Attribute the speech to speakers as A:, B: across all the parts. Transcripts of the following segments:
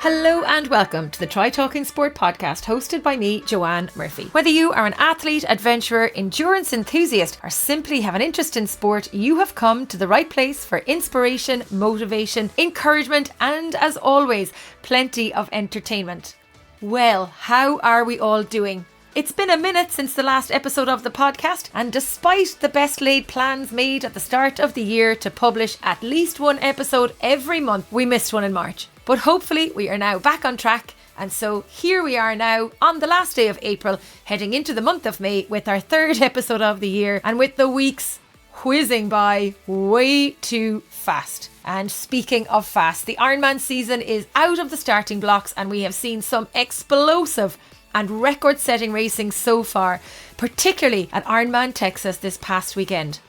A: Hello and welcome to the Try Talking Sport podcast hosted by me, Joanne Murphy. Whether you are an athlete, adventurer, endurance enthusiast, or simply have an interest in sport, you have come to the right place for inspiration, motivation, encouragement, and as always, plenty of entertainment. Well, how are we all doing? It's been a minute since the last episode of the podcast, and despite the best laid plans made at the start of the year to publish at least one episode every month, we missed one in March. But hopefully we are now back on track, and so here we are now on the last day of April, heading into the month of May with our third episode of the year, and with the weeks whizzing by way too fast. And speaking of fast, the Ironman season is out of the starting blocks, and we have seen some explosive and record-setting racing so far, particularly at Ironman Texas this past weekend.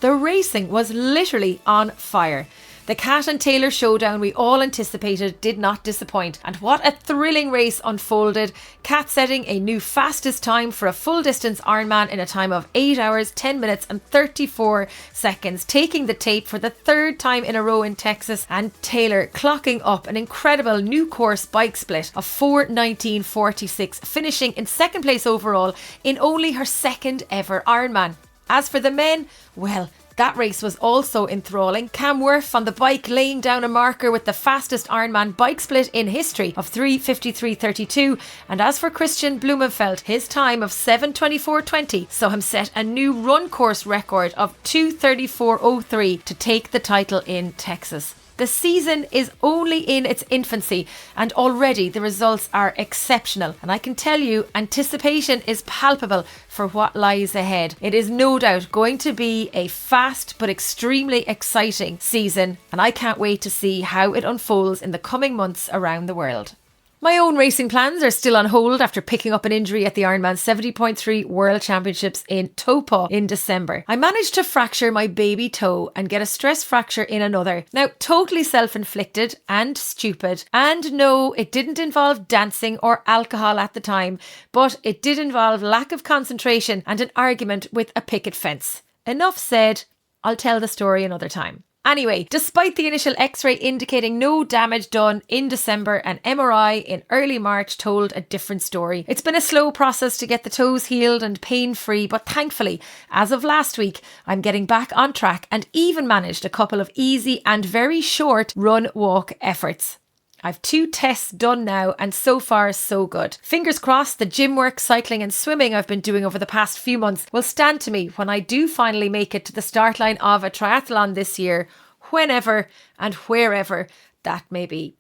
A: The racing was literally on fire. The Cat and Taylor showdown we all anticipated did not disappoint, and what a thrilling race unfolded. Cat setting a new fastest time for a full distance Ironman in a time of 8 hours, 10 minutes and 34 seconds, taking the tape for the third time in a row in Texas, and Taylor clocking up an incredible new course bike split of 4:19.46, finishing in second place overall in only her second ever Ironman. As for the men, well, that race was also enthralling. Cam Wurf on the bike laying down a marker with the fastest Ironman bike split in history of 3:53.32, and as for Christian Blumenfeld, his time of 7:24.20 saw him set a new run course record of 2:34.03 to take the title in Texas. The season is only in its infancy, and already the results are exceptional, and I can tell you anticipation is palpable for what lies ahead. It is no doubt going to be a fast but extremely exciting season, and I can't wait to see how it unfolds in the coming months around the world. My own racing plans are still on hold after picking up an injury at the Ironman 70.3 World Championships in Topau in December. I managed to fracture my baby toe and get a stress fracture in another. Now, totally self-inflicted and stupid. And no, it didn't involve dancing or alcohol at the time, but it did involve lack of concentration and an argument with a picket fence. Enough said, I'll tell the story another time. Anyway, despite the initial x-ray indicating no damage done in December, an MRI in early March told a different story. It's been a slow process to get the toes healed and pain-free, but thankfully, as of last week, I'm getting back on track and even managed a couple of easy and very short run-walk efforts. I've 2 tests done now, and so far so good. Fingers crossed the gym work, cycling and swimming I've been doing over the past few months will stand to me when I do finally make it to the start line of a triathlon this year, whenever and wherever that may be.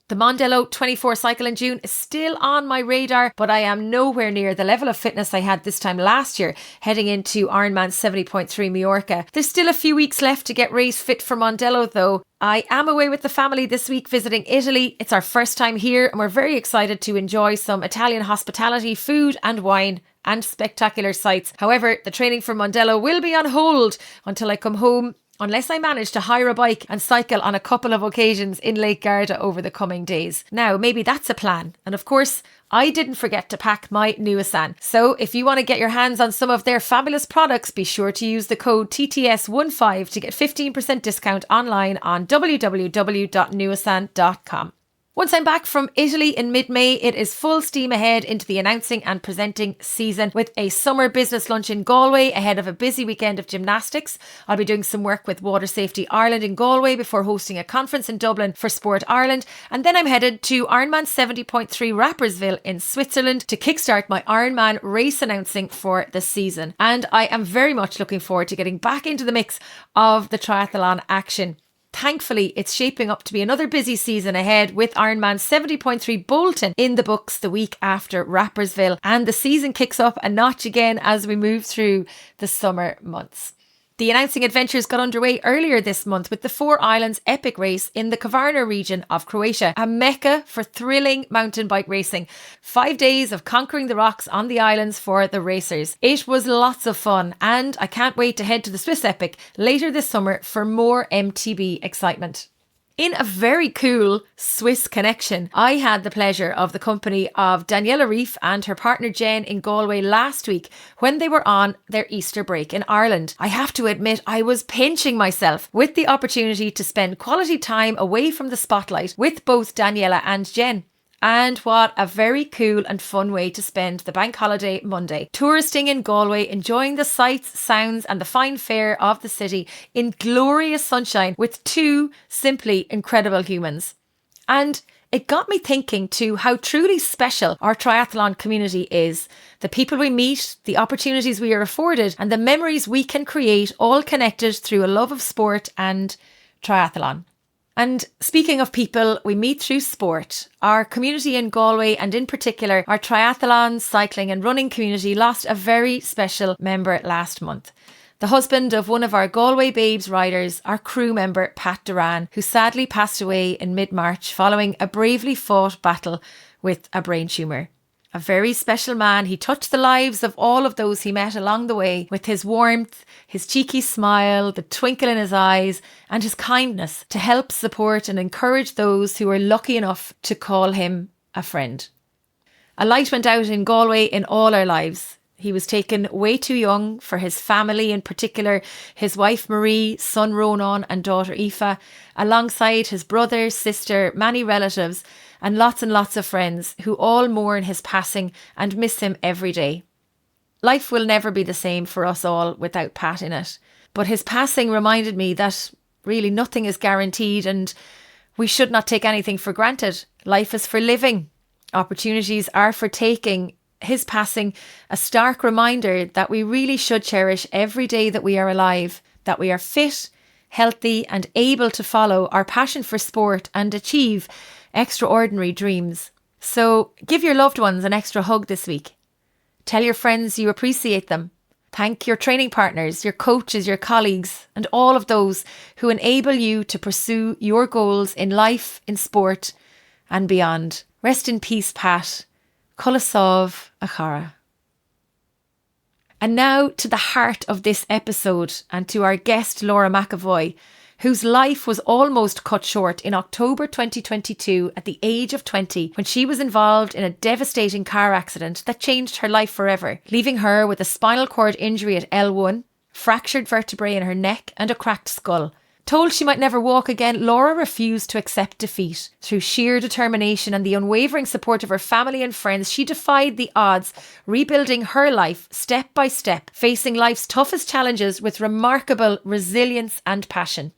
A: The Mondello 24 cycle in June is still on my radar, but I am nowhere near the level of fitness I had this time last year, heading into Ironman 70.3 Majorca. There's still a few weeks left to get race fit for Mondello though. I am away with the family this week visiting Italy. It's our first time here and we're very excited to enjoy some Italian hospitality, food and wine and spectacular sights. However, the training for Mondello will be on hold until I come home, unless I manage to hire a bike and cycle on a couple of occasions in Lake Garda over the coming days. Now, maybe that's a plan. And of course, I didn't forget to pack my Nuasan. So if you want to get your hands on some of their fabulous products, be sure to use the code TTS15 to get 15% discount online on www.nuasan.com. Once I'm back from Italy in mid-May, it is full steam ahead into the announcing and presenting season with a summer business lunch in Galway ahead of a busy weekend of gymnastics. I'll be doing some work with Water Safety Ireland in Galway before hosting a conference in Dublin for Sport Ireland. And then I'm headed to Ironman 70.3 Rapperswil in Switzerland to kickstart my Ironman race announcing for the season. And I am very much looking forward to getting back into the mix of the triathlon action. Thankfully, it's shaping up to be another busy season ahead with Ironman 70.3 Bolton in the books the week after Rapperswil, and the season kicks up a notch again as we move through the summer months. The announcing adventures got underway earlier this month with the Four Islands epic race in the Kvarner region of Croatia, a mecca for thrilling mountain bike racing. 5 days of conquering the rocks on the islands for the racers. It was lots of fun, and I can't wait to head to the Swiss epic later this summer for more MTB excitement. In a very cool Swiss connection, I had the pleasure of the company of Daniela Reef and her partner Jen in Galway last week when they were on their Easter break in Ireland. I have to admit, I was pinching myself with the opportunity to spend quality time away from the spotlight with both Daniela and Jen. And what a very cool and fun way to spend the bank holiday Monday. Touristing in Galway, enjoying the sights, sounds and the fine fare of the city in glorious sunshine with two simply incredible humans. And it got me thinking too how truly special our triathlon community is. The people we meet, the opportunities we are afforded and the memories we can create, all connected through a love of sport and triathlon. And speaking of people we meet through sport, our community in Galway and in particular our triathlon, cycling and running community lost a very special member last month. The husband of one of our Galway Babes riders, our crew member Pat Duran, who sadly passed away in mid-March following a bravely fought battle with a brain tumour. A very special man, he touched the lives of all of those he met along the way with his warmth, his cheeky smile, the twinkle in his eyes and his kindness to help, support and encourage those who were lucky enough to call him a friend. A light went out in Galway in all our lives. He was taken way too young for his family, in particular his wife Marie, son Ronan and daughter Aoife, alongside his brother, sister, many relatives and lots of friends who all mourn his passing and miss him every day. Life will never be the same for us all without Pat in it. But his passing reminded me that really nothing is guaranteed and we should not take anything for granted. Life is for living. Opportunities are for taking. His passing, a stark reminder that we really should cherish every day that we are alive, that we are fit, healthy and able to follow our passion for sport and achieve extraordinary dreams. So give your loved ones an extra hug this week. Tell your friends you appreciate them. Thank your training partners, your coaches, your colleagues and all of those who enable you to pursue your goals in life, in sport and beyond. Rest in peace, Pat. Culasov Achara. And now to the heart of this episode and to our guest Laura McEvoy, whose life was almost cut short in October 2022 at the age of 20 when she was involved in a devastating car accident that changed her life forever, leaving her with a spinal cord injury at L1, fractured vertebrae in her neck and a cracked skull. Told she might never walk again, Laura refused to accept defeat. Through sheer determination and the unwavering support of her family and friends, she defied the odds, rebuilding her life step by step, facing life's toughest challenges with remarkable resilience and passion.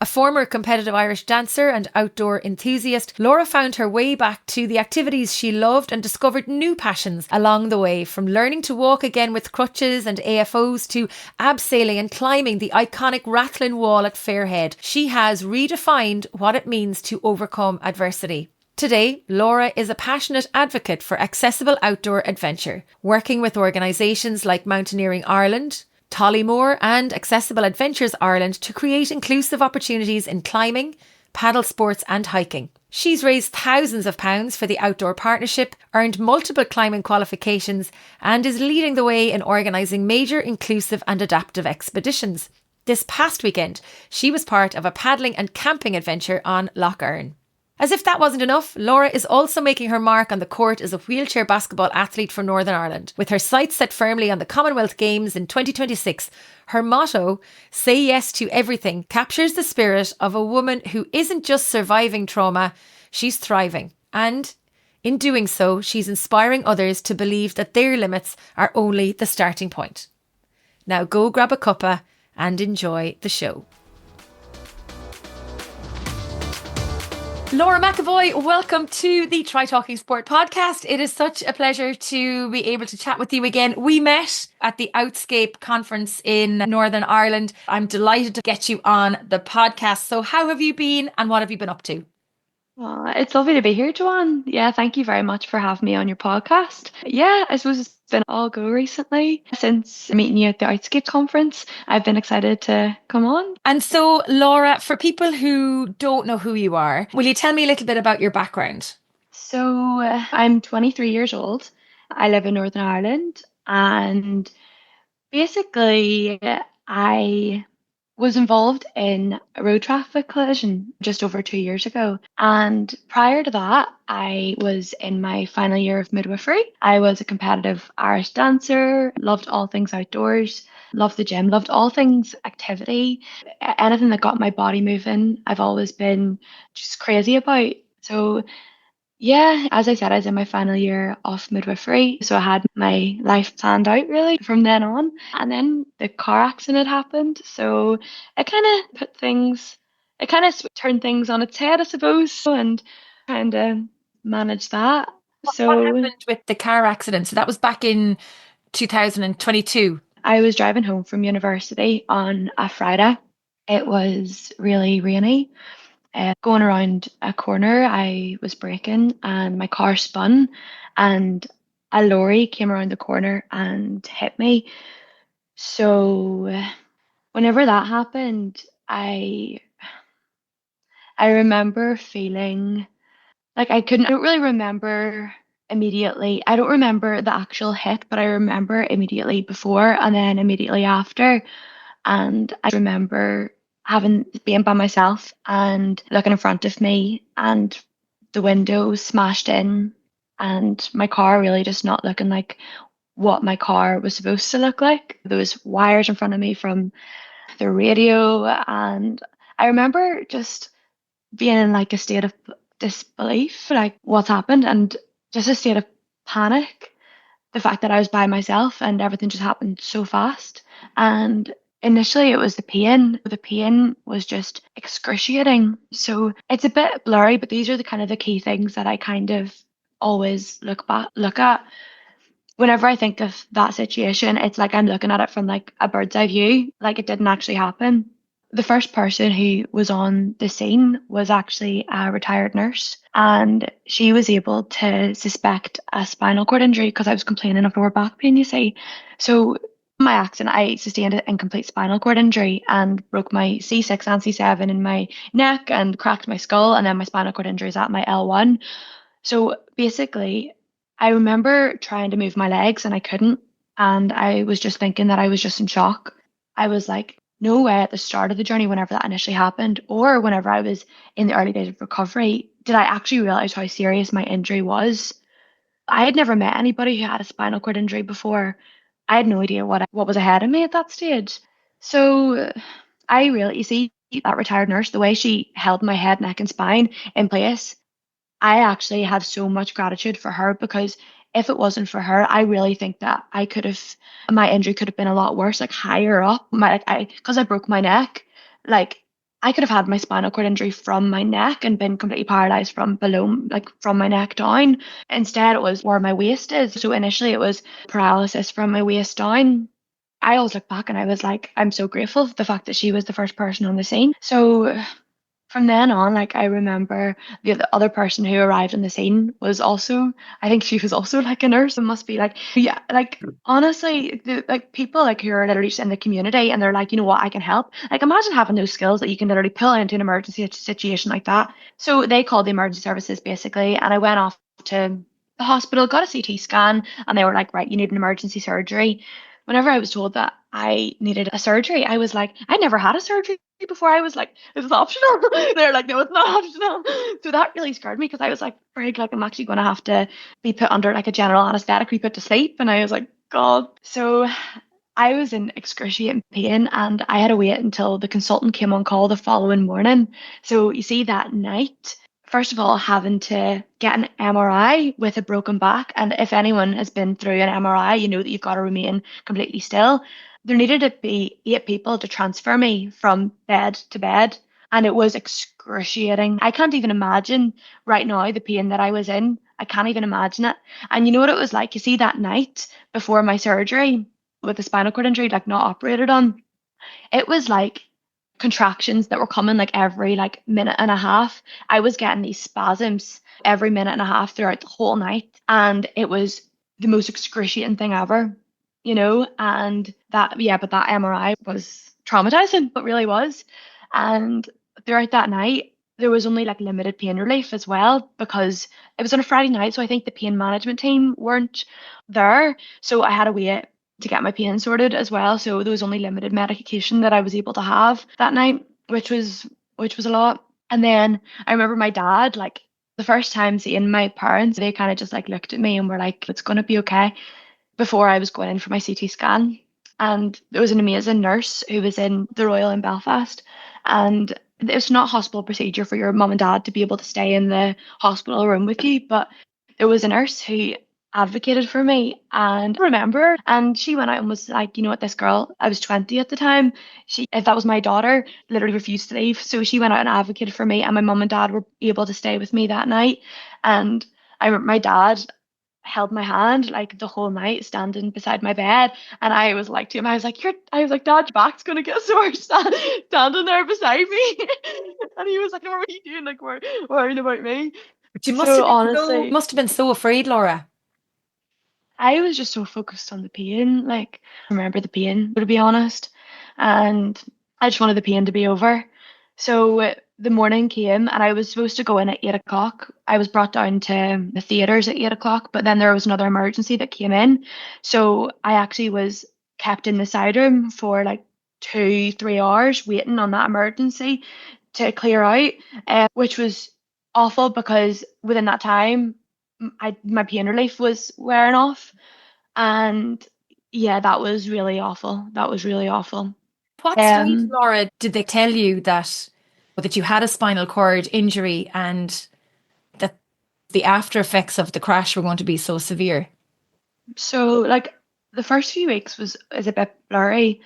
A: A former competitive Irish dancer and outdoor enthusiast, Laura found her way back to the activities she loved and discovered new passions along the way, from learning to walk again with crutches and AFOs to abseiling and climbing the iconic Rathlin Wall at Fairhead. She has redefined what it means to overcome adversity. Today, Laura is a passionate advocate for accessible outdoor adventure, working with organisations like Mountaineering Ireland, Tollymore and Accessible Adventures Ireland to create inclusive opportunities in climbing, paddle sports and hiking. She's raised thousands of pounds for the Outdoor Partnership, earned multiple climbing qualifications and is leading the way in organising major inclusive and adaptive expeditions. This past weekend, she was part of a paddling and camping adventure on Lough Erne. As if that wasn't enough, Laura is also making her mark on the court as a wheelchair basketball athlete for Northern Ireland. With her sights set firmly on the Commonwealth Games in 2026, her motto, "Say yes to everything," captures the spirit of a woman who isn't just surviving trauma, she's thriving. And in doing so, she's inspiring others to believe that their limits are only the starting point. Now go grab a cuppa and enjoy the show. Laura McEvoy, welcome to the Try Talking Sport podcast. It is such a pleasure to be able to chat with you again. We met at the Outscape conference in Northern Ireland. I'm delighted to get you on the podcast. So how have you been and what have you been up to?
B: It's lovely to be here, Joanne. Yeah, thank you very much for having me on your podcast. Yeah, I suppose it's been all go recently. Since meeting you at the Outscape conference, I've been excited to come on.
A: And so, Laura, for people who don't know who you are, will you tell me a little bit about your background?
B: So, I'm 23 years old. I live in Northern Ireland and basically I was involved in a road traffic collision just over 2 years ago. And prior to that, I was in my final year of midwifery. I was a competitive Irish dancer, loved all things outdoors, loved the gym, loved all things activity. Anything that got my body moving, I've always been just crazy about. So yeah, as I said, I was in my final year of midwifery, so I had my life planned out really from then on. And then the car accident happened, so it kind of it kind of turned things on its head, I suppose, and kind of manage that.
A: What
B: So
A: happened with the car accident? So that was back in 2022.
B: I was driving home from university on a Friday. It was really rainy. Going around a corner, I was braking and my car spun, and a lorry came around the corner and hit me. So whenever that happened, I remember feeling like I don't really remember immediately. I don't remember the actual hit, but I remember immediately before and then immediately after. And I remember having being by myself and looking in front of me and the window smashed in and my car really just not looking like what my car was supposed to look like. There was wires in front of me from the radio, and I remember just being in like a state of disbelief, like what's happened, and just a state of panic. The fact that I was by myself and everything just happened so fast. And initially it was the pain. The pain was just excruciating. So it's a bit blurry, but these are the kind of the key things that I kind of always look at. Whenever I think of that situation, it's like I'm looking at it from like a bird's eye view, like it didn't actually happen. The first person who was on the scene was actually a retired nurse, and she was able to suspect a spinal cord injury because I was complaining of lower back pain, you see. So, my accident, I sustained an incomplete spinal cord injury and broke my C6 and C7 in my neck and cracked my skull, and then my spinal cord injury is at my L1. So, basically, I remember trying to move my legs and I couldn't, and I was just thinking that I was just in shock. I was like, no way at the start of the journey, whenever that initially happened, or whenever I was in the early days of recovery, did I actually realize how serious my injury was. I had never met anybody who had a spinal cord injury before. I had no idea what was ahead of me at that stage. So I really, you see, that retired nurse, the way she held my head, neck, and spine in place, I actually have so much gratitude for her because if it wasn't for her, I really think that my injury could have been a lot worse, like higher up. Because I broke my neck, like I could have had my spinal cord injury from my neck and been completely paralyzed from below, like from my neck down. Instead, it was where my waist is. So initially, it was paralysis from my waist down. I always look back and I was like, I'm so grateful for the fact that she was the first person on the scene. So from then on, like I remember the other person who arrived on the scene was also, I think she was also like a nurse. It must be like, yeah, like honestly, like people like who are literally just in the community and they're like, you know what, I can help. Like imagine having those skills that you can literally pull into an emergency situation like that. So they called the emergency services basically, and I went off to the hospital, got a CT scan, and they were like, right, you need an emergency surgery. Whenever I was told that I needed a surgery, I was like, I never had a surgery before. I was like, is this optional? They're like, no, it's not optional. So that really scared me because I was like, frig, like I'm actually going to have to be put under like a general anesthetic, be put to sleep. And I was like, God. So I was in excruciating pain and I had to wait until the consultant came on call the following morning. So you see that night, first of all, having to get an MRI with a broken back. And if anyone has been through an MRI, you know that you've got to remain completely still. There needed to be 8 people to transfer me from bed to bed. And it was excruciating. I can't even imagine right now the pain that I was in. I can't even imagine it. And you know what it was like? You see, that night before my surgery with the spinal cord injury, like not operated on, it was like contractions that were coming like every like minute and a half. I was getting these spasms every minute and a half throughout the whole night. And it was the most excruciating thing ever, you know? And that, yeah, but that MRI was traumatizing, it really was. And throughout that night, there was only like limited pain relief as well because it was on a Friday night. So I think the pain management team weren't there. So I had to wait to get my pain sorted as well. So there was only limited medication that I was able to have that night, which was a lot. And then I remember my dad, like the first time seeing my parents, they kind of just like looked at me and were like, it's gonna be okay, before I was going in for my CT scan. And there was an amazing nurse who was in the Royal in Belfast. And it's not a hospital procedure for your mum and dad to be able to stay in the hospital room with you, but there was a nurse who advocated for me and I remember, and she went out and was like, you know what, this girl, I was 20 at the time, she, if that was my daughter, literally refused to leave. So she went out and advocated for me, and my mum and dad were able to stay with me that night. And I remember my dad held my hand like the whole night, standing beside my bed. And I was like to him, I was like, Dad, your back's gonna get sore standing there beside me. And he was like, what are you doing? Like, worrying about me.
A: But you
B: So honestly,
A: must have been so afraid, Laura.
B: I was just so focused on the pain. Like, I remember the pain, to be honest. And I just wanted the pain to be over. So the morning came and I was supposed to go in at 8 o'clock. I was brought down to the theatres at 8 o'clock, but then there was another emergency that came in. So I actually was kept in the side room for like 2, 3 hours waiting on that emergency to clear out, which was awful because within that time, my pain relief was wearing off. And yeah, that was really awful. That was really awful.
A: What stage,
B: Um,
A: Laura, did they tell you that you had a spinal cord injury and that the after effects of the crash were going to be so severe?
B: so like the first few weeks is a bit blurry.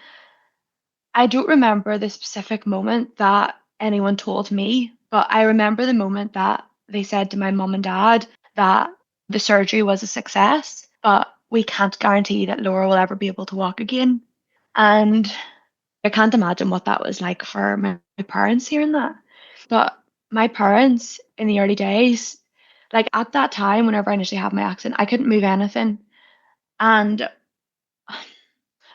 B: I don't remember the specific moment that anyone told me, but I remember the moment that they said to my mum and dad that the surgery was a success, but we can't guarantee that Laura will ever be able to walk again. And I can't imagine what that was like for my parents hearing that. But my parents in the early days, like at that time, whenever I initially had my accident, I couldn't move anything. And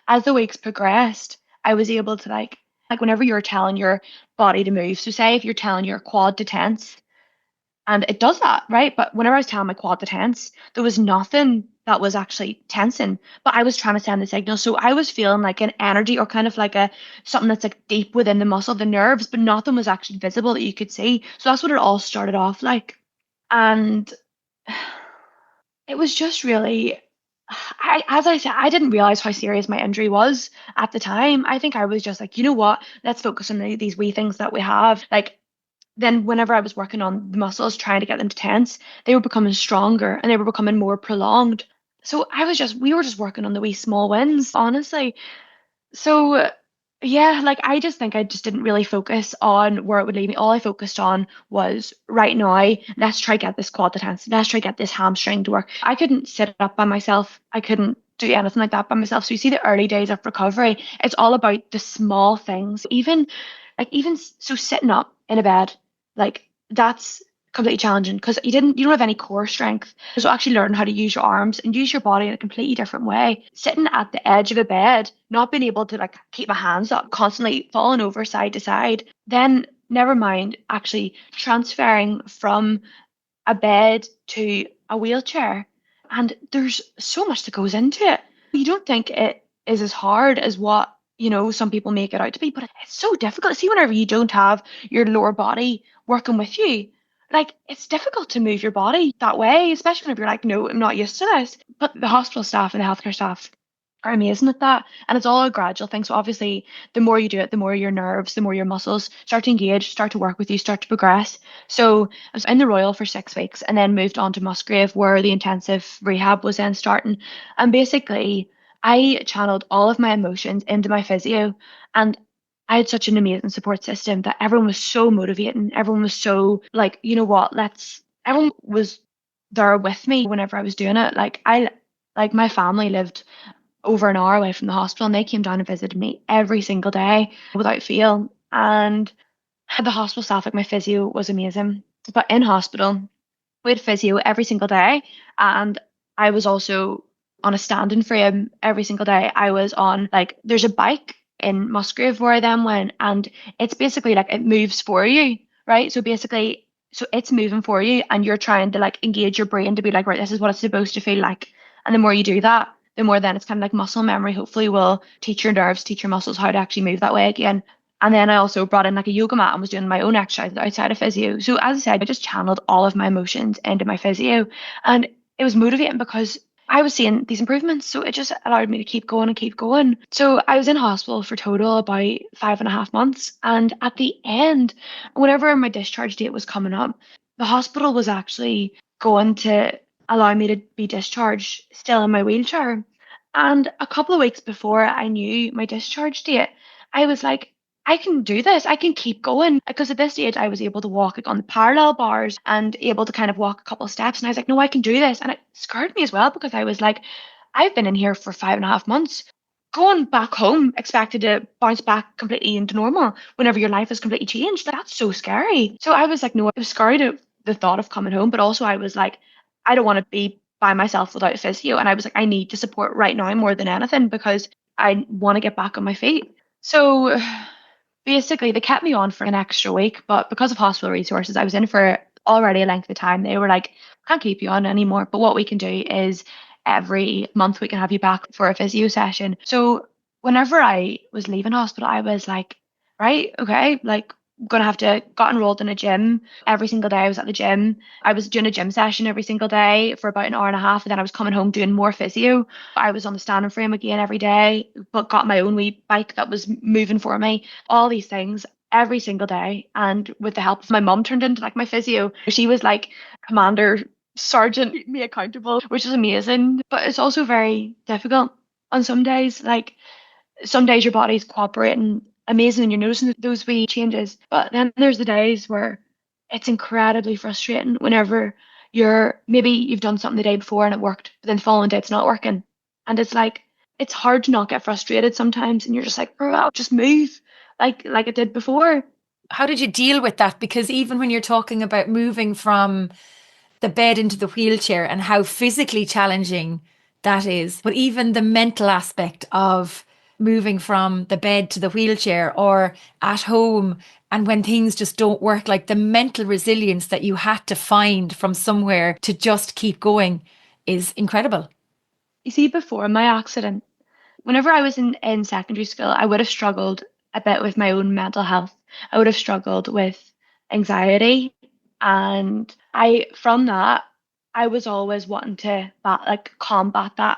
B: as the weeks progressed, I was able to like whenever you're telling your body to move. So say if you're telling your quad to tense, and it does that, right? But whenever I was telling my quad to tense, there was nothing that was actually tensing, but I was trying to send the signal. So I was feeling like an energy or kind of like a something that's like deep within the muscle, the nerves, but nothing was actually visible that you could see. So that's what it all started off like. And it was just really as I said, I didn't realize how serious my injury was at the time. I think I was just like, you know what? Let's focus on these wee things that we have. Like then whenever I was working on the muscles, trying to get them to tense, they were becoming stronger and they were becoming more prolonged. So we were just working on the wee small wins, honestly. So yeah, like I just think I just didn't really focus on where it would lead me. All I focused on was right now, let's try get this quad to tense. Let's try get this hamstring to work. I couldn't sit up by myself. I couldn't do anything like that by myself. So you see the early days of recovery, it's all about the small things. Even sitting up in a bed, like that's completely challenging because you don't have any core strength. So actually learn how to use your arms and use your body in a completely different way. Sitting at the edge of a bed, not being able to like keep my hands up, constantly falling over side to side. Then never mind actually transferring from a bed to a wheelchair. And there's so much that goes into it. You don't think it is as hard as what, some people make it out to be, but it's so difficult. See, whenever you don't have your lower body working with you, like it's difficult to move your body that way, especially whenever you're like, no, I'm not used to this. But the hospital staff and the healthcare staff are amazing at that. And it's all a gradual thing. So obviously, the more you do it, the more your nerves, the more your muscles start to engage, start to work with you, start to progress. So I was in the Royal for 6 weeks and then moved on to Musgrave where the intensive rehab was then starting. And basically, I channeled all of my emotions into my physio. And I had such an amazing support system that everyone was so motivating. Everyone was so like, you know what, everyone was there with me whenever I was doing it. Like my family lived over an hour away from the hospital and they came down and visited me every single day without fail. And the hospital staff, like my physio was amazing. But in hospital, we had physio every single day. And I was also on a standing frame every single day. I was on like there's a bike in Musgrave where I then went, and it's basically like it moves for you, right? So it's moving for you and you're trying to like engage your brain to be like, right, this is what it's supposed to feel like. And the more you do that, the more then it's kind of like muscle memory, hopefully will teach your nerves, teach your muscles how to actually move that way again. And then I also brought in like a yoga mat and was doing my own exercises outside of physio. So as I said, I just channeled all of my emotions into my physio. And it was motivating because I was seeing these improvements. So it just allowed me to keep going and keep going. So I was in hospital for total about 5.5 months. And at the end, whenever my discharge date was coming up, the hospital was actually going to allow me to be discharged still in my wheelchair. And a couple of weeks before I knew my discharge date, I was like, I can do this. I can keep going. Because at this stage, I was able to walk like, on the parallel bars and able to kind of walk a couple of steps. And I was like, no, I can do this. And it scared me as well because I was like, I've been in here for 5.5 months. Going back home, expected to bounce back completely into normal whenever your life has completely changed. That's so scary. So I was like, no, I was scary to the thought of coming home, but also I was like, I don't want to be by myself without physio. And I was like, I need to support right now more than anything because I want to get back on my feet. So basically, they kept me on for an extra week, but because of hospital resources, I was in for already a length of time. They were like, can't keep you on anymore. But what we can do is every month we can have you back for a physio session. So whenever I was leaving hospital, I was like, right, okay, like gonna have to got enrolled in a gym every single day. I was at the gym. I was doing a gym session every single day for about an hour and a half, and then I was coming home doing more physio. I was on the standing frame again every day, but got my own wee bike that was moving for me. All these things every single day, and with the help of my mum, turned into like my physio. She was like commander sergeant, keep me accountable, which is amazing. But it's also very difficult on some days. Like some days your body's cooperating amazing and you're noticing those wee changes. But then there's the days where it's incredibly frustrating whenever you've done something the day before and it worked, but then the following day it's not working. And it's like it's hard to not get frustrated sometimes and you're just like, oh, just move like it did before.
A: How did you deal with that? Because even when you're talking about moving from the bed into the wheelchair and how physically challenging that is, but even the mental aspect of moving from the bed to the wheelchair or at home, and when things just don't work, like the mental resilience that you had to find from somewhere to just keep going is incredible.
B: You see, before my accident, whenever I was in secondary school, I would have struggled a bit with my own mental health. I would have struggled with anxiety. And from that, I was always wanting to combat that.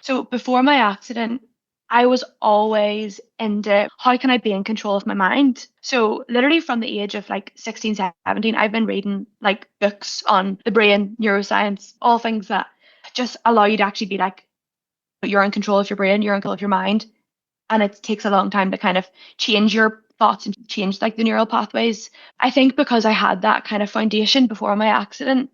B: So before my accident, I was always into how can I be in control of my mind? So literally from the age of like 16, 17, I've been reading like books on the brain, neuroscience, all things that just allow you to actually be like, you're in control of your brain, you're in control of your mind. And it takes a long time to kind of change your thoughts and change like the neural pathways. I think because I had that kind of foundation before my accident,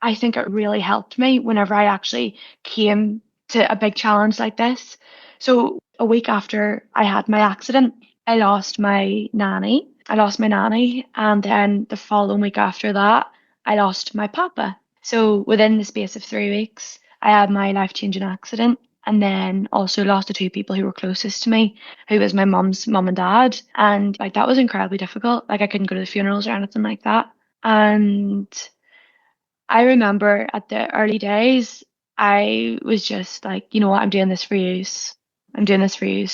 B: I think it really helped me whenever I actually came to a big challenge like this. So a week after I had my accident, I lost my nanny. And then the following week after that, I lost my papa. So within the space of 3 weeks, I had my life-changing accident and then also lost the two people who were closest to me, who was my mum's mum and dad. And like that was incredibly difficult. Like I couldn't go to the funerals or anything like that. And I remember at the early days, I was just like, you know what, I'm doing this for you. I'm doing this for you.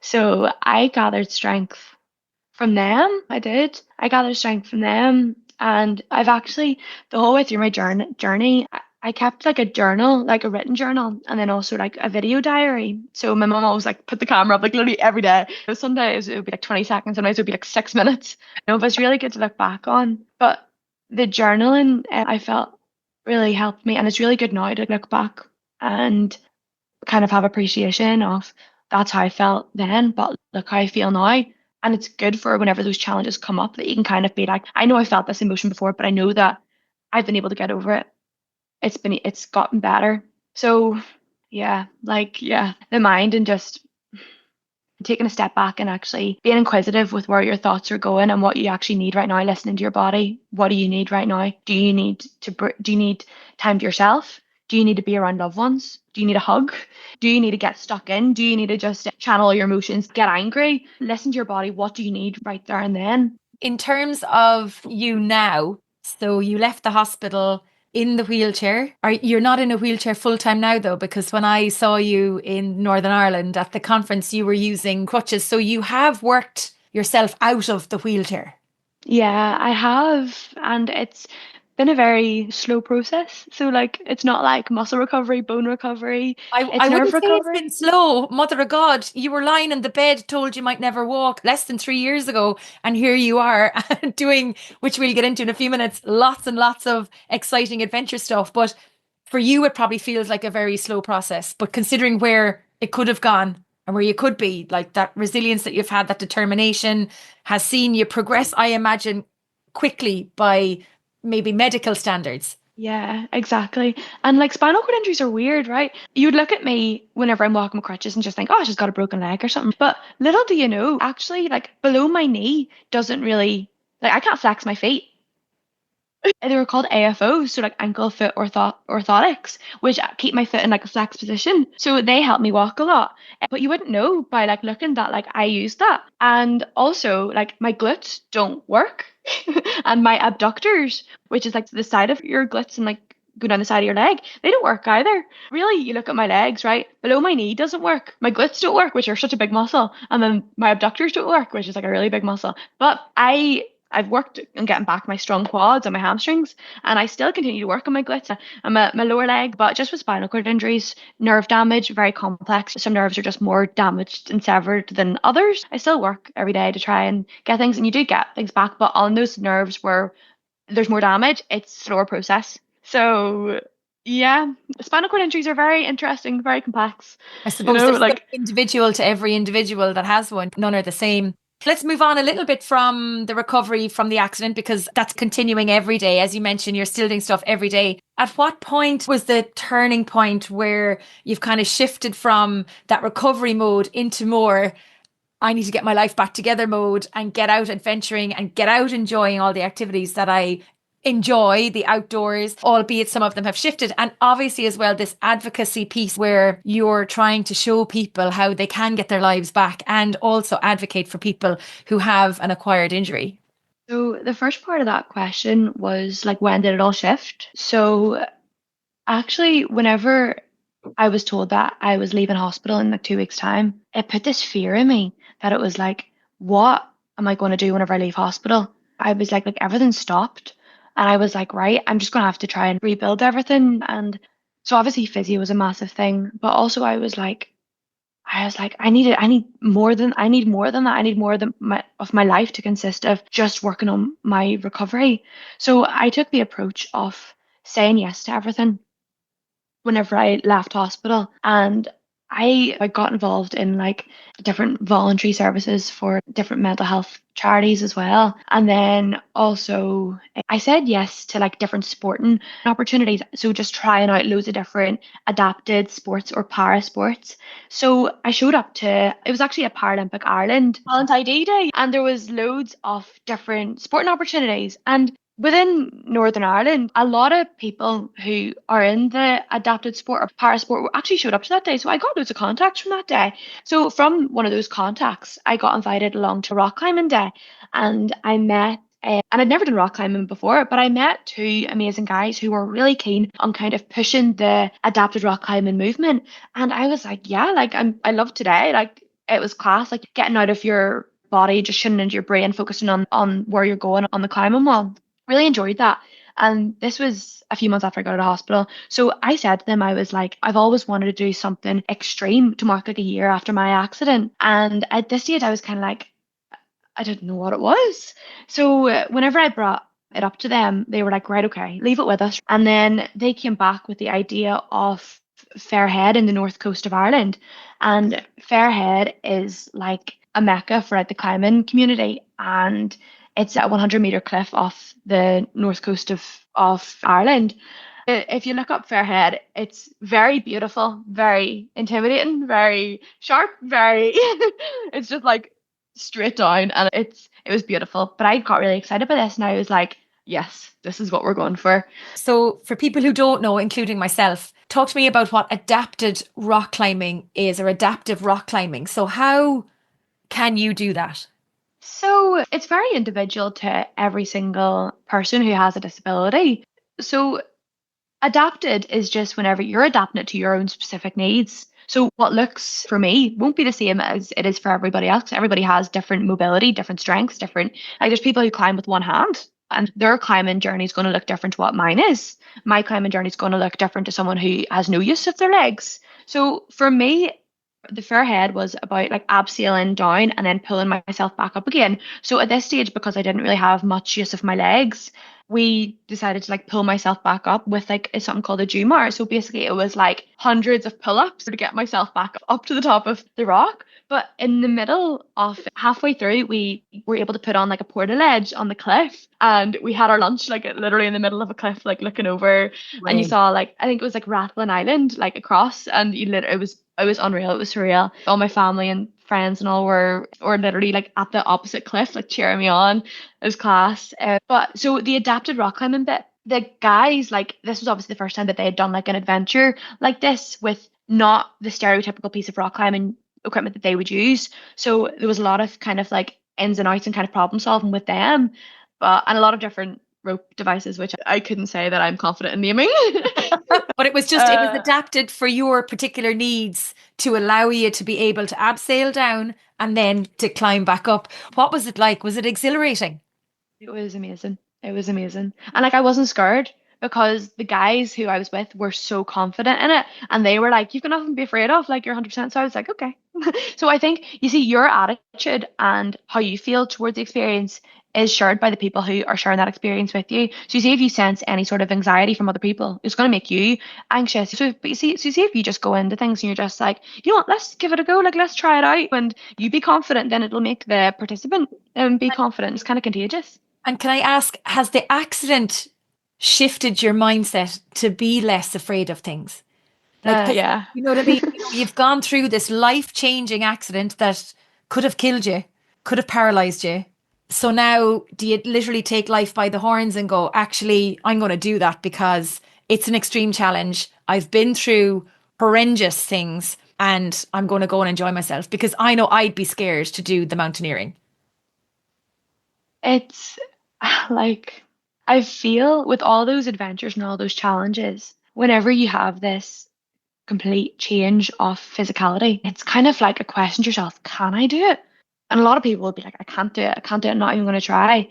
B: So I gathered strength from them. I did. I gathered strength from them. And I've actually, the whole way through my journey, I kept like a journal, like a written journal, and then also like a video diary. So my mom always like put the camera up like literally every day. So some days it would be like 20 seconds, sometimes it would be like 6 minutes. You know, but it's really good to look back on. But the journaling, I felt really helped me. And it's really good now to look back and kind of have appreciation of that's how I felt then, but look how I feel now. And it's good for whenever those challenges come up that you can kind of be like, I know I felt this emotion before, but I know that I've been able to get over it. It's gotten better. So yeah, the mind and just taking a step back and actually being inquisitive with where your thoughts are going and what you actually need right now, listening to your body. What do you need right now? Do you need time to yourself? Do you need to be around loved ones? Do you need a hug? Do you need to get stuck in? Do you need to just channel your emotions, get angry? Listen to your body. What do you need right there and then?
A: In terms of you now, so you left the hospital in the wheelchair. You're not in a wheelchair full time now though, because when I saw you in Northern Ireland at the conference, you were using crutches. So you have worked yourself out of the wheelchair.
B: Yeah, I have, and it's been a very slow process. So like it's not like muscle recovery, bone recovery,
A: I
B: it's nerve
A: wouldn't say it's
B: recovery.
A: been slow. Mother of God, you were lying in the bed, told you might never walk less than 3 years ago. And here you are doing, which we'll get into in a few minutes, lots and lots of exciting adventure stuff. But for you, it probably feels like a very slow process. But considering where it could have gone and where you could be, like that resilience that you've had, that determination has seen you progress, I imagine, quickly by maybe medical standards.
B: Yeah, exactly. And like spinal cord injuries are weird, right? You'd look at me whenever I'm walking with crutches and just think, oh, she's got a broken leg or something. But little do you know, actually, like below my knee doesn't really, like I can't flex my feet. They were called AFOs, so like ankle foot orthotics, which keep my foot in like a flex position. So they help me walk a lot. But you wouldn't know by like looking that like I use that. And also like my glutes don't work. And my abductors, which is like the side of your glutes and like go down the side of your leg, they don't work either. Really, you look at my legs, right? Below my knee doesn't work. My glutes don't work, which are such a big muscle. And then my abductors don't work, which is like a really big muscle. But I've worked on getting back my strong quads and my hamstrings, and I still continue to work on my glutes and my lower leg. But just with spinal cord injuries, nerve damage, very complex. Some nerves are just more damaged and severed than others. I still work every day to try and get things, and you do get things back. But on those nerves where there's more damage, it's a slower process. So yeah, spinal cord injuries are very interesting, very complex.
A: I
B: You
A: suppose
B: know,
A: there's so
B: like
A: individual to every individual that has one. None are the same. Let's move on a little bit from the recovery from the accident because that's continuing every day. As you mentioned, you're still doing stuff every day. At what point was the turning point where you've kind of shifted from that recovery mode into more, I need to get my life back together mode and get out adventuring and get out enjoying all the activities that I enjoy, the outdoors, albeit some of them have shifted. And obviously, as well, this advocacy piece where you're trying to show people how they can get their lives back and also advocate for people who have an acquired injury.
B: so the first part of that question was like when did it all shift? So actually, whenever I was told that I was leaving hospital in like 2 weeks' time, it put this fear in me that it was like, what am I going to do whenever I leave hospital? I was like everything stopped. And I was like, right, I'm just going to have to try and rebuild everything. And so obviously physio was a massive thing, but also I was like, I need more than that. I need more than of my life to consist of just working on my recovery. So I took the approach of saying yes to everything whenever I left hospital. And I got involved in like different voluntary services for different mental health charities as well. And then also I said yes to like different sporting opportunities. So just trying out loads of different adapted sports or para sports. So I showed up to, it was actually a Paralympic Ireland Talent ID day, and there was loads of different sporting opportunities. And within Northern Ireland, a lot of people who are in the adapted sport or para sport actually showed up to that day. So I got loads of contacts from that day. So from one of those contacts, I got invited along to rock climbing day, and I met. And I'd never done rock climbing before, but I met two amazing guys who were really keen on kind of pushing the adapted rock climbing movement. And I was like, yeah, like I love today. Like it was class, like getting out of your body, just shunning into your brain, focusing on where you're going on the climbing wall. Really enjoyed that. And this was a few months after I got out of hospital. So I said to them, I was like, I've always wanted to do something extreme to mark like a year after my accident. And at this stage, I was kind of like, I didn't know what it was. So whenever I brought it up to them, they were like, right, okay, leave it with us. And then they came back with the idea of Fairhead in the north coast of Ireland. And Fairhead is like a mecca for like, the climbing community. And it's a 100-meter cliff off the north coast of Ireland. If you look up Fairhead, it's very beautiful, very intimidating, very sharp, very it's just like straight down, and it was beautiful. But I got really excited by this and I was like, yes, this is what we're going for.
A: So, for people who don't know, including myself, talk to me about what adapted rock climbing is or adaptive rock climbing. So, how can you do that?
B: So it's very individual to every single person who has a disability. So Adapted is just whenever you're adapting it to your own specific needs. So what looks for me won't be the same as it is for everybody else. Everybody has different mobility, different strengths, different, like there's people who climb with one hand and their climbing journey is going to look different to what mine is. My climbing journey is going to look different to someone who has no use of their legs. So for me, the Fairhead was about like abseiling down and then pulling myself back up again. So at this stage, because I didn't really have much use of my legs, we decided to like pull myself back up with like something called a Jumar. So basically it was like hundreds of pull-ups to get myself back up to the top of the rock. But in the middle of halfway through, we were able to put on like a portaledge on the cliff, and we had our lunch like literally in the middle of a cliff, like looking over, and you
A: Right.
B: saw like I think it was like Rathlin Island, like across, and it was unreal. It was surreal. All my family and friends and all were literally like at the opposite cliff, like cheering me on. It was class. But so the adapted rock climbing bit, the guys, like this was obviously the first time that they had done like an adventure like this with not the stereotypical piece of rock climbing equipment that they would use. So there was a lot of kind of like ins and outs and kind of problem solving with them, but and a lot of different rope devices, which I couldn't say that I'm confident in naming.
A: But it was adapted for your particular needs to allow you to be able to abseil down and then to climb back up. What was it like? Was it exhilarating?
B: It was amazing. It was amazing. And like I wasn't scared because the guys who I was with were so confident in it and they were like, you've got nothing to be afraid of, like you're 100%. So I was like, okay. So I think you see your attitude and how you feel towards the experience is shared by the people who are sharing that experience with you. So you see if you sense any sort of anxiety from other people, it's going to make you anxious. So you see if you just go into things and you're just like, you know what, let's give it a go, like let's try it out, and you be confident, then it'll make the participant be confident. It's kind of contagious.
A: And can I ask, has the accident shifted your mindset to be less afraid of things? Like,
B: Yeah.
A: you know what I mean? You've gone through this life-changing accident that could have killed you, could have paralyzed you. So now do you literally take life by the horns and go, actually, I'm going to do that because it's an extreme challenge. I've been through horrendous things and I'm going to go and enjoy myself because I know I'd be scared to do the mountaineering.
B: It's like I feel with all those adventures and all those challenges, whenever you have this complete change of physicality, it's kind of like a question to yourself, can I do it? And a lot of people will be like, I can't do it, I can't do it, I'm not even going to try.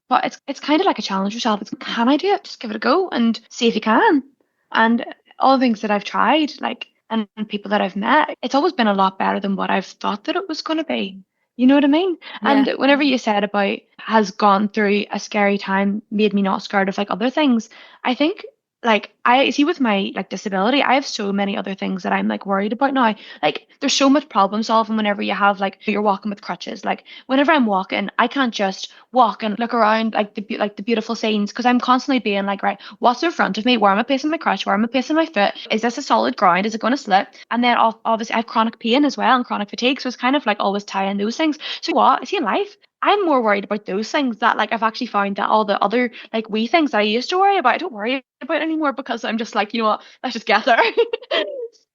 B: But it's kind of like a challenge yourself. It's can I do it? Just give it a go and see if you can. And all the things that I've tried, like and people that I've met, it's always been a lot better than what I've thought that it was going to be. You know what I mean?
A: Yeah.
B: And whenever you said about has gone through a scary time, made me not scared of like other things, I think like I see with my like disability, I have so many other things that I'm like worried about now. Like there's so much problem solving whenever you have like you're walking with crutches. Like whenever I'm walking, I can't just walk and look around like the beautiful scenes because I'm constantly being like, right, what's in front of me? Where am I placing my crutch? Where am I placing my foot? Is this a solid ground? Is it going to slip? And then obviously I have chronic pain as well and chronic fatigue, so it's kind of like always tying those things. So what? I see in life. I'm more worried about those things that like I've actually found that all the other like wee things that I used to worry about, I don't worry about anymore because I'm just like, you know what, let's just get there.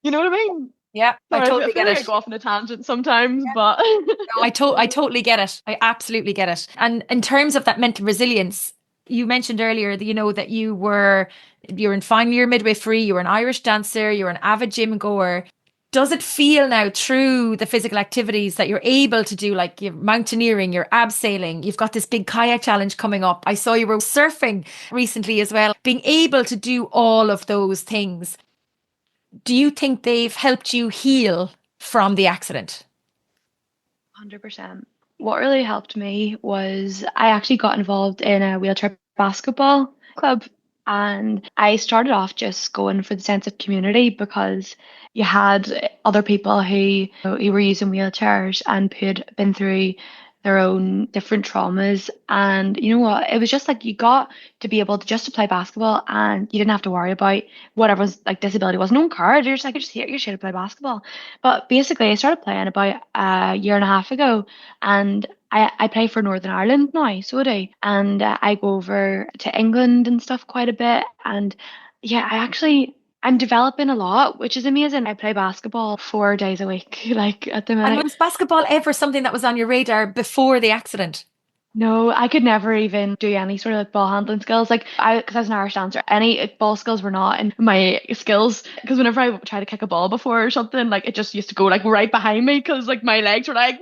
B: You know what I mean?
A: Yeah, I
B: Sorry, I
A: totally
B: feel
A: get
B: like I
A: it.
B: go off on a tangent sometimes, but
A: No, I totally get it. I absolutely get it. And in terms of that mental resilience, you mentioned earlier that that you're in final year midwifery, you were an Irish dancer, you're an avid gym goer. Does it feel now through the physical activities that you're able to do like your mountaineering, your abseiling, you've got this big kayak challenge coming up. I saw you were surfing recently as well. Being able to do all of those things, do you think they've helped you heal from the accident?
B: 100%. What really helped me was I actually got involved in a wheelchair basketball club. And I started off just going for the sense of community because you had other people who were using wheelchairs and who'd been through their own different traumas. And you know what? It was just like you got to be able to just to play basketball and you didn't have to worry about whatever's like disability was. No one cared. You're just like, you're here to play basketball. But basically, I started playing about a year and a half ago, and I play for Northern Ireland now, so do I. And I go over to England and stuff quite a bit. And yeah, I'm developing a lot, which is amazing. I play basketball 4 days a week, like at the
A: And
B: minute.
A: was basketball ever something that was on your radar before the accident?
B: No, I could never even do any sort of like ball handling skills. Like because I was an Irish dancer, any ball skills were not in my skills. Because whenever I tried to kick a ball before or something, like it just used to go like right behind me because like my legs were like.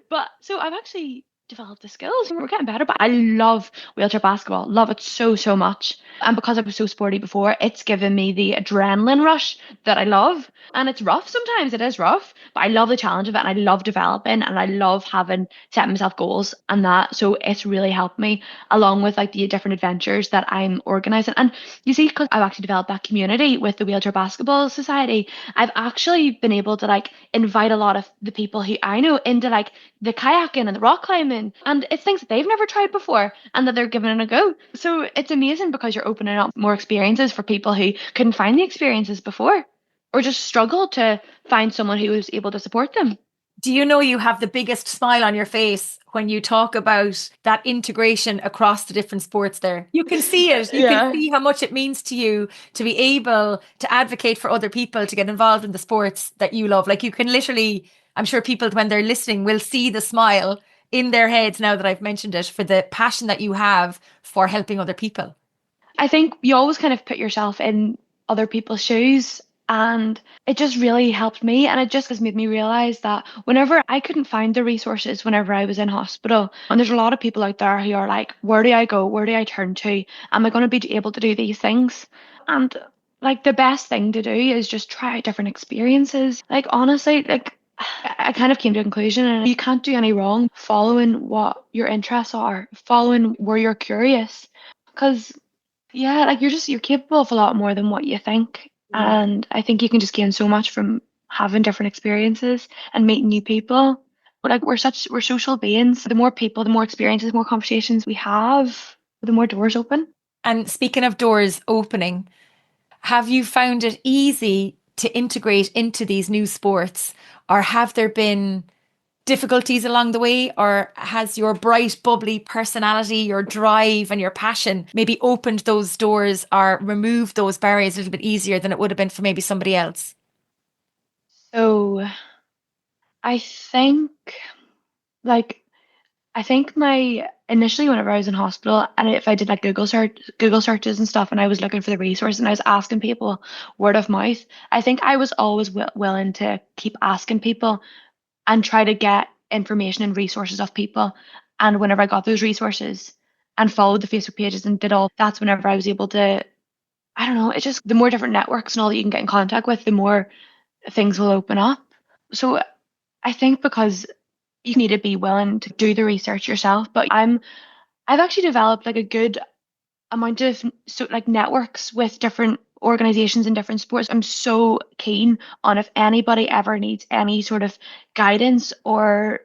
B: But so I've actually developed the skills. We're getting better. But I love wheelchair basketball. Love it so, so much. And because I was so sporty before, it's given me the adrenaline rush that I love. And it's rough sometimes. It is rough, but I love the challenge of it, and I love developing, and I love having setting myself goals and that. So it's really helped me along with like the different adventures that I'm organizing. And you see, because I've actually developed that community with the Wheelchair Basketball Society, I've actually been able to like invite a lot of the people who I know into like the kayaking and the rock climbing. And it's things that they've never tried before and that they're giving it a go. So it's amazing because you're opening up more experiences for people who couldn't find the experiences before or just struggled to find someone who was able to support them.
A: Do you know you have the biggest smile on your face when you talk about that integration across the different sports there? You can see it. You can
B: Yeah.
A: see how much it means to you to be able to advocate for other people to get involved in the sports that you love. Like you can literally, I'm sure people, when they're listening, will see the smile in their heads now that I've mentioned it for the passion that you have for helping other people.
B: I think you always kind of put yourself in other people's shoes. And it just really helped me. And it just has made me realize that whenever I couldn't find the resources whenever I was in hospital, and there's a lot of people out there who are like, where do I go? Where do I turn to? Am I going to be able to do these things? And like the best thing to do is just try different experiences. Like honestly, like I kind of came to a conclusion and you can't do any wrong following what your interests are, following where you're curious. Because yeah, like you're capable of a lot more than what you think. And I think you can just gain so much from having different experiences and meeting new people. But like we're social beings. The more people, the more experiences, the more conversations we have, the more doors open.
A: And speaking of doors opening, have you found it easy to integrate into these new sports, or have there been difficulties along the way, or has your bright, bubbly personality, your drive, and your passion maybe opened those doors or removed those barriers a little bit easier than it would have been for maybe somebody else?
B: So I think like I think my initially whenever I was in hospital and if I did like Google searches and stuff and I was looking for the resource and I was asking people word of mouth, I think I was always willing to keep asking people and try to get information and resources of people. And whenever I got those resources and followed the Facebook pages and did all, that's whenever I was able to, I don't know, it's just the more different networks and all that you can get in contact with, the more things will open up. So I think because you need to be willing to do the research yourself, but I've actually developed like a good amount of so like networks with different organizations in different sports. I'm so keen on if anybody ever needs any sort of guidance or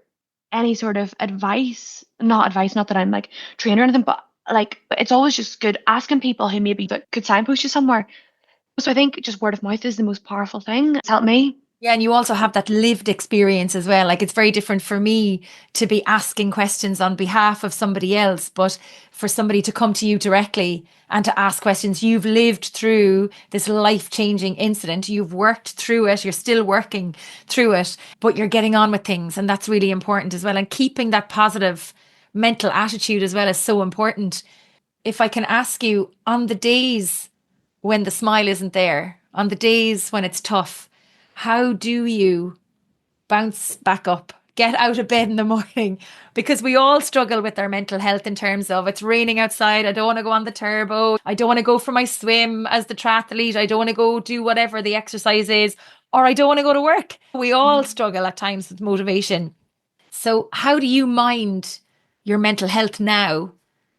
B: any sort of advice, not advice, not that I'm like trained or anything, but like it's always just good asking people who maybe that could signpost you somewhere. So I think just word of mouth is the most powerful thing. It's helped me.
A: Yeah, and you also have that lived experience as well. Like it's very different for me to be asking questions on behalf of somebody else, but for somebody to come to you directly and to ask questions, you've lived through this life-changing incident. You've worked through it. You're still working through it, but you're getting on with things. And that's really important as well. And keeping that positive mental attitude as well is so important. If I can ask you, on the days when the smile isn't there, on the days when it's tough, how do you bounce back up, get out of bed in the morning? Because we all struggle with our mental health in terms of it's raining outside. I don't want to go on the turbo. I don't want to go for my swim as the triathlete. I don't want to go do whatever the exercise is, or I don't want to go to work. We all struggle at times with motivation. So, how do you mind your mental health now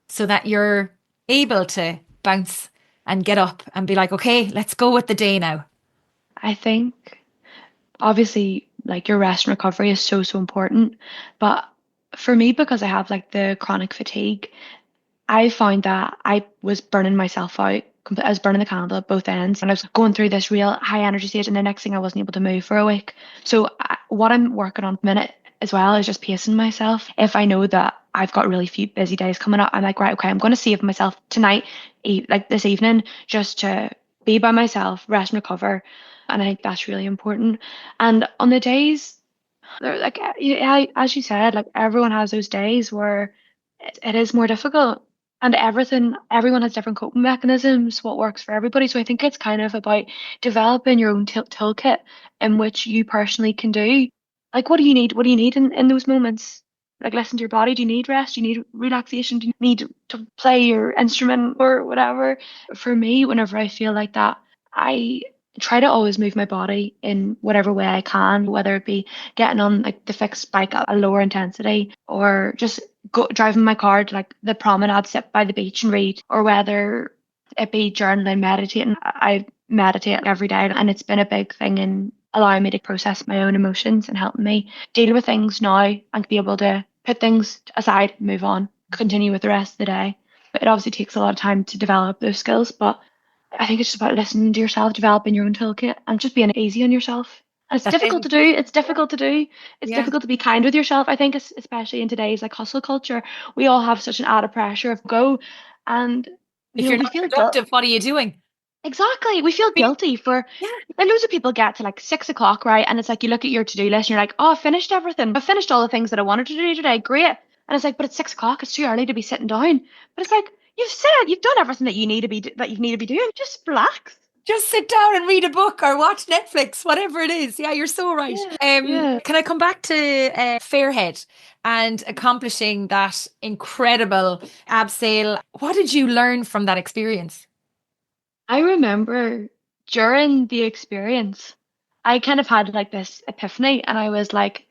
A: so that you're able to bounce and get up and be like, okay, let's go with the day now?
B: I think obviously like your rest and recovery is so so important, but for me because I have like the chronic fatigue, I found that I was burning myself out. I was burning the candle at both ends, and I was going through this real high energy stage. And the next thing, I wasn't able to move for a week. So, what I'm working on at the minute as well is just pacing myself. If I know that I've got really few busy days coming up, I'm like, right, okay, I'm going to save myself tonight, like this evening, just to be by myself, rest and recover. And I think that's really important. And on the days, they're like, yeah, as you said, like everyone has those days where it is more difficult. And everyone has different coping mechanisms, what works for everybody. So I think it's kind of about developing your own toolkit in which you personally can do. Like, what do you need? What do you need in those moments? Like, listen to your body. Do you need rest? Do you need relaxation? Do you need to play your instrument or whatever? For me, whenever I feel like that, I try to always move my body in whatever way I can, whether it be getting on like the fixed bike at a lower intensity or just driving my car to like the promenade, sit by the beach and read, or whether it be journaling, meditating. I meditate every day, and it's been a big thing in allowing me to process my own emotions and helping me deal with things now and be able to put things aside, move on, continue with the rest of the day. But it obviously takes a lot of time to develop those skills. But I think it's just about listening to yourself, developing your own toolkit, and just being easy on yourself. And it's
A: That's
B: difficult
A: it.
B: to do. It's difficult to do. It's
A: Yeah.
B: difficult to be kind with yourself. I think, especially in today's like hustle culture, we all have such an added pressure of go, and
A: If you're
B: we
A: not
B: feel guilt.
A: productive, what are you doing?
B: Exactly, we feel guilty for.
A: Yeah.
B: Like loads of people get to like 6 o'clock, right? And it's like you look at your to-do list and you're like, oh, I finished everything. I finished all the things that I wanted to do today. Great. And it's like, but it's 6 o'clock. It's too early to be sitting down. But it's like you've done everything that you need to be that you need to be doing. Just relax.
A: Just sit down and read a book or watch Netflix, whatever it is. Yeah, you're so right.
B: Yeah, yeah.
A: Can I come back to Fairhead and accomplishing that incredible abseil? What did you learn from that experience?
B: I remember during the experience, I kind of had like this epiphany, and I was like,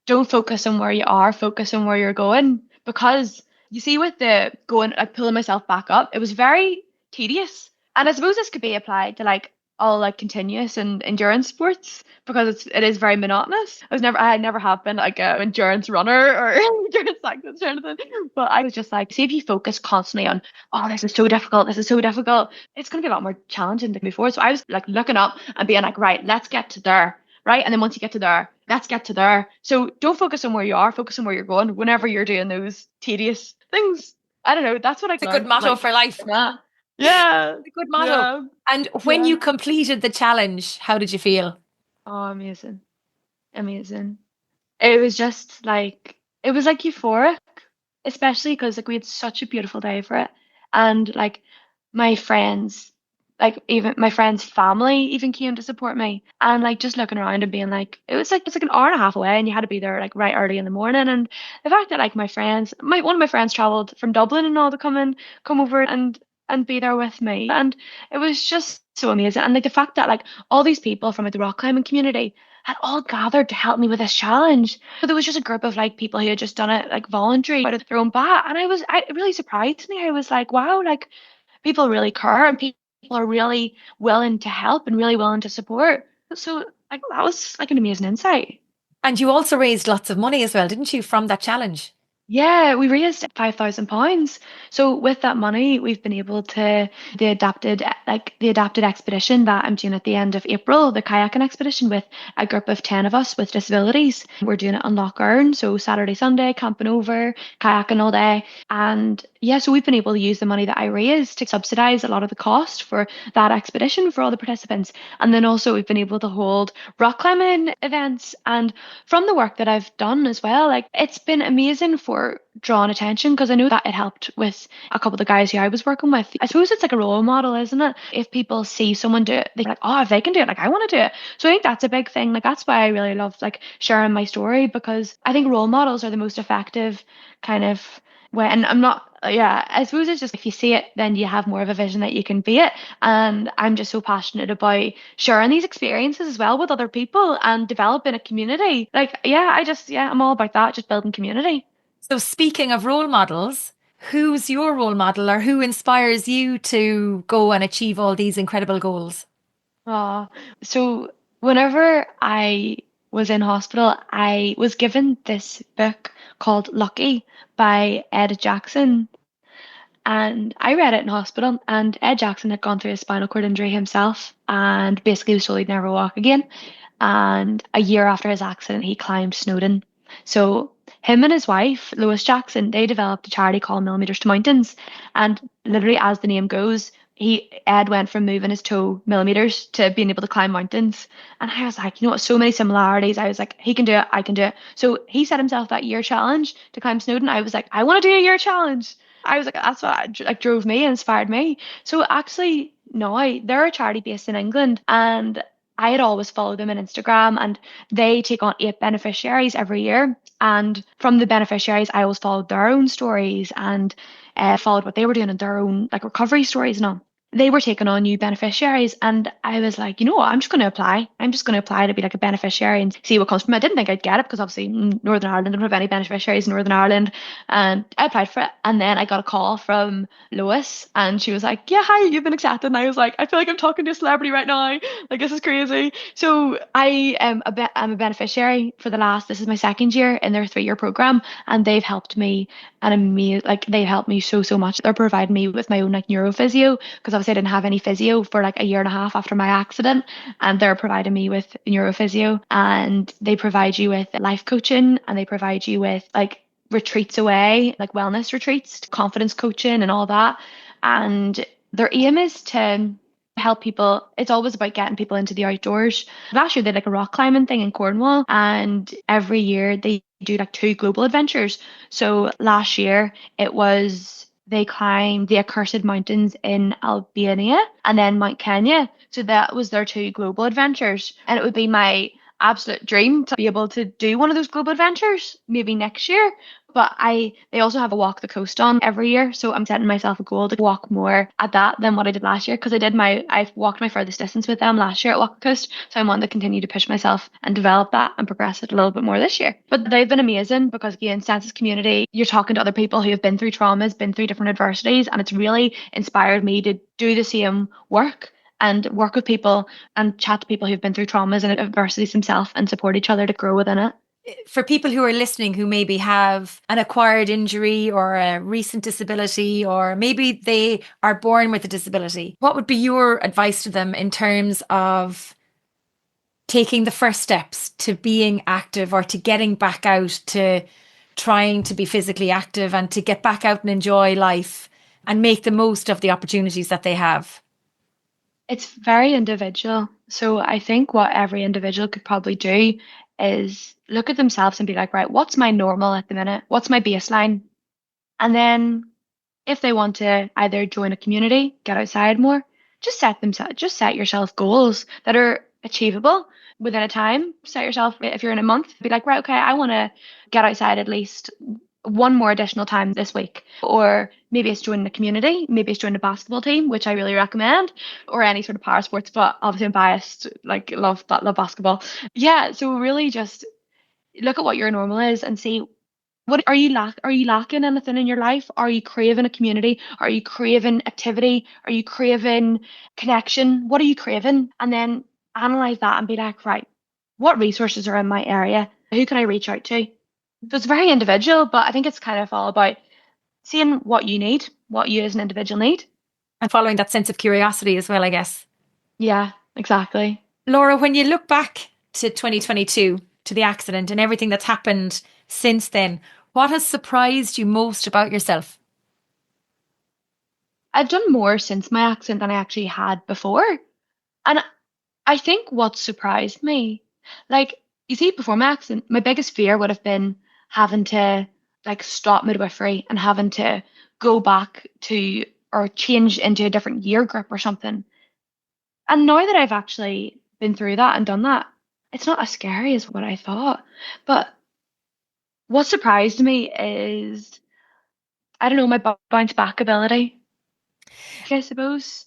B: don't focus on where you are, focus on where you're going. Because you see, with the going, like pulling myself back up, it was very tedious. And I suppose this could be applied to like all like continuous and endurance sports because it is very monotonous. I had never have been like a endurance runner or endurance cyclist or anything. But I was just like, see if you focus constantly on, oh, this is so difficult, this is so difficult, it's gonna be a lot more challenging than before. So I was like looking up and being like, right, let's get to there. Right. And then once you get to there, let's get to there. So don't focus on where you are, focus on where you're going whenever you're doing those tedious things. I don't know. That's what I
A: It's a good
B: learned.
A: motto
B: Like,
A: for life.
B: yeah. Yeah.
A: It's a good motto.
B: Yeah.
A: And when
B: Yeah.
A: you completed the challenge, how did you feel?
B: Oh, amazing. Amazing. It was just like, it was like euphoric, especially because like we had such a beautiful day for it. And like my friends, like even my friend's family even came to support me. And like just looking around and being like, it's like an hour and a half away and you had to be there like right early in the morning. And the fact that like one of my friends traveled from Dublin and all to come over and be there with me. And it was just so amazing. And like the fact that like all these people from like the rock climbing community had all gathered to help me with this challenge. So there was just a group of like people who had just done it like voluntary out of their own bat. And it really surprised me. I was like, wow, like people really care and people are really willing to help and really willing to support. So like that was like an amazing insight.
A: And you also raised lots of money as well, didn't you, from that challenge?
B: Yeah, we raised £5,000. So with that money, we've been able to the adapted expedition that I'm doing at the end of April, the kayaking expedition with a group of 10 of us with disabilities. We're doing it on Lough Erne, so Saturday, Sunday, camping over, kayaking all day. And yeah, so we've been able to use the money that I raised to subsidize a lot of the cost for that expedition for all the participants. And then also we've been able to hold rock climbing events. And from the work that I've done as well, like it's been amazing for drawing attention because I know that it helped with a couple of the guys who I was working with. I suppose it's like a role model, isn't it? If people see someone do it, they're like, oh, if they can do it, like I want to do it. So I think that's a big thing. Like that's why I really love like sharing my story because I think role models are the most effective kind of way. And I'm not, yeah, I suppose it's just if you see it, then you have more of a vision that you can be it. And I'm just so passionate about sharing these experiences as well with other people and developing a community. Like, I'm all about that, just building community.
A: So speaking of role models, who's your role model or who inspires you to go and achieve all these incredible goals?
B: So whenever I was in hospital, I was given this book called Lucky by Ed Jackson. And I read it in hospital, and Ed Jackson had gone through a spinal cord injury himself and basically was told he'd never walk again. And a year after his accident, he climbed Snowdon. So him and his wife, Lois Jackson, they developed a charity called Millimeters to Mountains. And literally, as the name goes, Ed went from moving his toe millimeters to being able to climb mountains. And I was like, you know what, so many similarities. I was like, he can do it, I can do it. So he set himself that year challenge to climb Snowdon. I was like, I want to do a year challenge. I was like, that's what like drove me, inspired me. So actually, no, they're a charity based in England, and I had always followed them on Instagram, and they take on 8 beneficiaries every year. And from the beneficiaries, I always followed their own stories and followed what they were doing in their own like recovery stories and all. They were taking on new beneficiaries, and I was like, you know what, I'm just going to apply. I'm just going to apply to be like a beneficiary and see what comes from it. I didn't think I'd get it because obviously Northern Ireland didn't have any beneficiaries in Northern Ireland, and I applied for it. And then I got a call from Lois, and she was like, yeah, hi, you've been accepted. And I was like, I feel like I'm talking to a celebrity right now. Like, this is crazy. So I am I'm a beneficiary for this is my second year in their 3-year program, and they've helped me like they helped me so much. They're providing me with my own like neurophysio, because obviously I didn't have any physio for like a year and a half after my accident, and they're providing me with neurophysio, and they provide you with life coaching, and they provide you with like retreats away, like wellness retreats, confidence coaching and all that. And their aim is to help people. It's always about getting people into the outdoors. Last year they did like a rock climbing thing in Cornwall, and every year they do like 2 global adventures. So last year it was they climbed the accursed mountains in Albania and then Mount Kenya. So that was their 2 global adventures, and it would be my absolute dream to be able to do one of those global adventures maybe next year. But they also have a walk the coast on every year, so I'm setting myself a goal to walk more at that than what I did last year, because I walked my furthest distance with them last year at Walk the Coast, so I want to continue to push myself and develop that and progress it a little bit more this year. But they've been amazing because again, Census community, you're talking to other people who have been through traumas, been through different adversities, and it's really inspired me to do the same work and work with people and chat to people who've been through traumas and adversities themselves and support each other to grow within it.
A: For people who are listening who maybe have an acquired injury or a recent disability, or maybe they are born with a disability, what would be your advice to them in terms of taking the first steps to being active or to getting back out, to trying to be physically active and to get back out and enjoy life and make the most of the opportunities that they have?
B: It's very individual. So I think what every individual could probably do is look at themselves and be like, right, what's my normal at the minute? What's my baseline? And then if they want to either join a community, get outside more, just set yourself goals that are achievable within a time. Set yourself, if you're in a month, be like, right, okay, I want to get outside at least one more additional time this week. Or maybe it's joining a community, maybe it's joining a basketball team, which I really recommend, or any sort of para sports, but obviously I'm biased, like love basketball. Yeah, so really just look at what your normal is and see, what are you lacking anything in your life? Are you craving a community? Are you craving activity? Are you craving connection? What are you craving? And then analyze that and be like, right, what resources are in my area? Who can I reach out to? So it's very individual, but I think it's kind of all about seeing what you need, what you as an individual need.
A: And following that sense of curiosity as well, I guess.
B: Yeah, exactly.
A: Laura, when you look back to 2022, to the accident and everything that's happened since then, what has surprised you most about yourself?
B: I've done more since my accident than I actually had before. And I think what surprised me, like, you see, before my accident, my biggest fear would have been having to like stop midwifery and having to go back to or change into a different year group or something. And now that I've actually been through that and done that, it's not as scary as what I thought. But what surprised me is, I don't know, my bounce back ability, I suppose.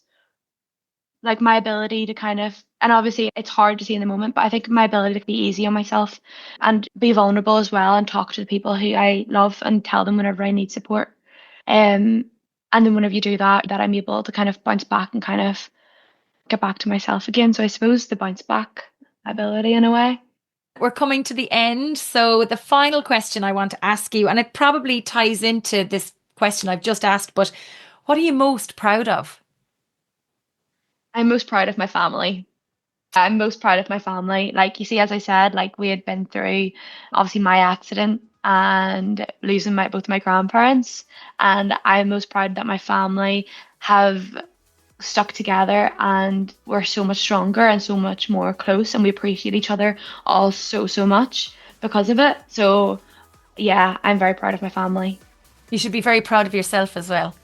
B: Like my ability to kind of, and obviously it's hard to see in the moment, but I think my ability to be easy on myself and be vulnerable as well and talk to the people who I love and tell them whenever I need support. And then whenever you do that, I'm able to kind of bounce back and kind of get back to myself again. So I suppose the bounce back ability in a way.
A: We're coming to the end. So the final question I want to ask you, and it probably ties into this question I've just asked, but what are you most proud of?
B: I'm most proud of my family. I'm most proud of my family. Like, you see, as I said, like we had been through obviously my accident and losing both my grandparents. And I'm most proud that my family have stuck together and we're so much stronger and so much more close, and we appreciate each other all so much because of it. So yeah, I'm very proud of my family.
A: You should be very proud of yourself as well.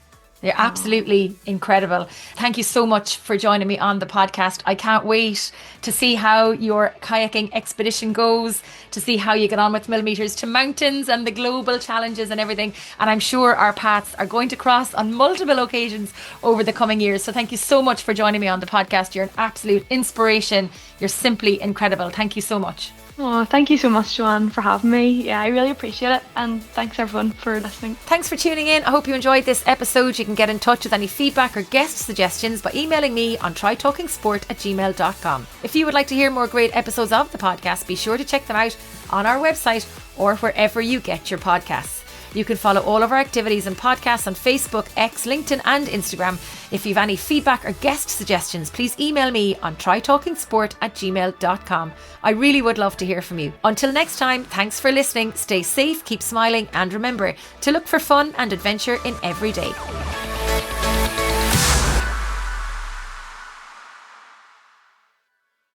A: You're absolutely incredible. Thank you so much for joining me on the podcast. I can't wait to see how your kayaking expedition goes, to see how you get on with millimeters to mountains and the global challenges and everything. And I'm sure our paths are going to cross on multiple occasions over the coming years. So thank you so much for joining me on the podcast. You're an absolute inspiration. You're simply incredible. Thank you so much.
B: Oh, thank you so much, Joanne, for having me. Yeah, I really appreciate it. And thanks everyone for listening.
A: Thanks for tuning in. I hope you enjoyed this episode. You can get in touch with any feedback or guest suggestions by emailing me on trytalkingsport@gmail.com. If you would like to hear more great episodes of the podcast, be sure to check them out on our website or wherever you get your podcasts. You can follow all of our activities and podcasts on Facebook, X, LinkedIn and Instagram. If you have any feedback or guest suggestions, please email me on trytalkingsport@gmail.com. I really would love to hear from you. Until next time, thanks for listening. Stay safe, keep smiling, and remember to look for fun and adventure in every day.